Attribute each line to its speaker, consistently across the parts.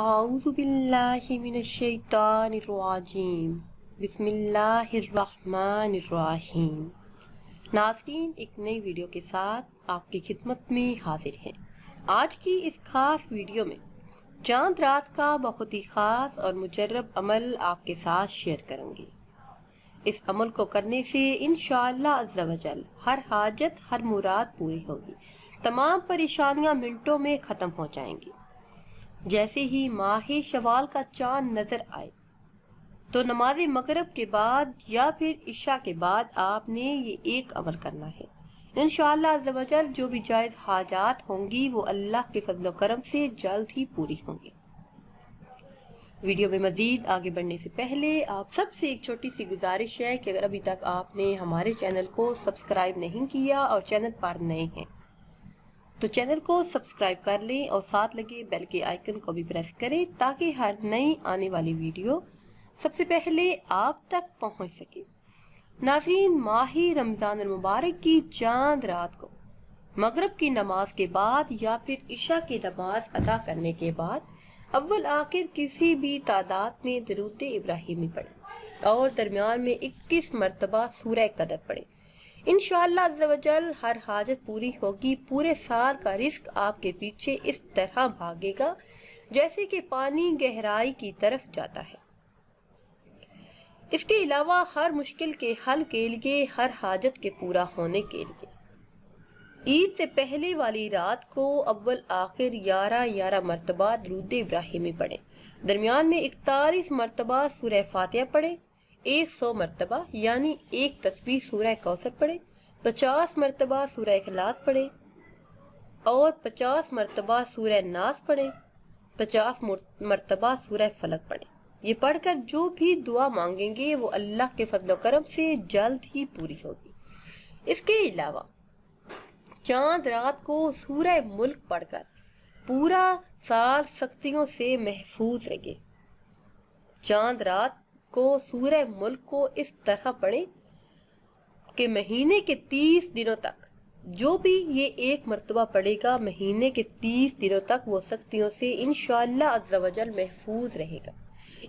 Speaker 1: اعوذ باللہ من الشیطان الرجیم بسم اللہ الرحمن الرحیم۔ ناظرین، ایک نئی ویڈیو کے ساتھ آپ کی خدمت میں حاضر ہیں۔ آج کی اس خاص ویڈیو میں چاند رات کا بہت ہی خاص اور مجرب عمل آپ کے ساتھ شیئر کروں گی۔ اس عمل کو کرنے سے انشاءاللہ عز و جل ہر حاجت، ہر مراد پوری ہوگی، تمام پریشانیاں منٹوں میں ختم ہو جائیں گی۔ جیسے ہی ماہ شوال کا چاند نظر آئے تو نماز مغرب کے بعد یا پھر عشاء کے بعد آپ نے یہ ایک عمل کرنا ہے۔ انشاءاللہ عز و جل جو بھی جائز حاجات ہوں گی وہ اللہ کے فضل و کرم سے جلد ہی پوری ہوں گی۔ ویڈیو میں مزید آگے بڑھنے سے پہلے آپ سب سے ایک چھوٹی سی گزارش ہے کہ اگر ابھی تک آپ نے ہمارے چینل کو سبسکرائب نہیں کیا اور چینل پر نئے ہیں تو چینل کو سبسکرائب کر لیں اور ساتھ لگے بیل کے آئیکن کو بھی پریس کریں تاکہ ہر نئی آنے والی ویڈیو سب سے پہلے آپ تک پہنچ سکے۔ ناظرین، ماہ رمضان المبارک کی چاند رات کو مغرب کی نماز کے بعد یا پھر عشاء کی نماز ادا کرنے کے بعد اول آخر کسی بھی تعداد میں درود ابراہیمی پڑھیں اور درمیان میں 21 مرتبہ سورہ قدر پڑھیں۔ انشاءاللہ عز و جل ہر حاجت پوری ہوگی۔ پورے سال کا رزق آپ کے پیچھے اس طرح بھاگے گا جیسے کہ پانی گہرائی کی طرف جاتا ہے۔ اس کے علاوہ ہر مشکل کے حل کے لیے، ہر حاجت کے پورا ہونے کے لیے عید سے پہلے والی رات کو اول آخر 11 مرتبہ درود ابراہیمی پڑھیں، درمیان میں 41 مرتبہ سورہ فاتحہ پڑھیں، 100 مرتبہ یعنی ایک تسبیح سورہ کوثر پڑھیں، 50 مرتبہ سورہ اخلاص پڑھیں اور 50 مرتبہ سورہ ناس پڑھیں، 50 مرتبہ سورہ فلق پڑھیں۔ یہ پڑھ کر جو بھی دعا مانگیں گے وہ اللہ کے فضل و کرم سے جلد ہی پوری ہوگی۔ اس کے علاوہ چاند رات کو سورہ ملک پڑھ کر پورا سال سختیوں سے محفوظ رہے۔ چاند رات کو سورہ ملک کو اس طرح پڑھیں کہ مہینے کے 30 دنوں تک جو بھی یہ ایک مرتبہ پڑھے گا، مہینے کے 30 دنوں تک وہ سختیوں سے انشاءاللہ عز و جل محفوظ رہے گا،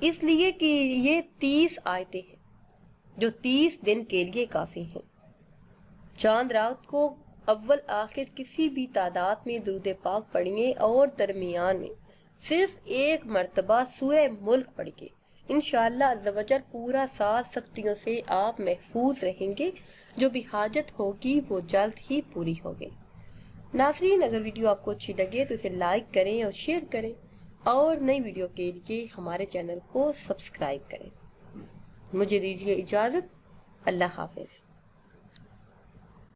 Speaker 1: اس لیے کہ یہ 30 آیتیں ہیں جو 30 دن کے لیے کافی ہیں۔ چاند رات کو اول آخر کسی بھی تعداد میں درود پاک پڑھیے اور درمیان میں صرف ایک مرتبہ سورہ ملک پڑھیے۔ انشاءاللہ عز و جل پورا سال سختیوں سے آپ محفوظ رہیں گے، جو بھی حاجت ہوگی وہ جلد ہی پوری ہوگی۔ ناظرین، اگر ویڈیو آپ کو اچھی لگے تو اسے لائک کریں اور شیئر کریں اور نئی ویڈیو کے لیے ہمارے چینل کو سبسکرائب کریں۔ مجھے دیجیے اجازت، اللہ حافظ۔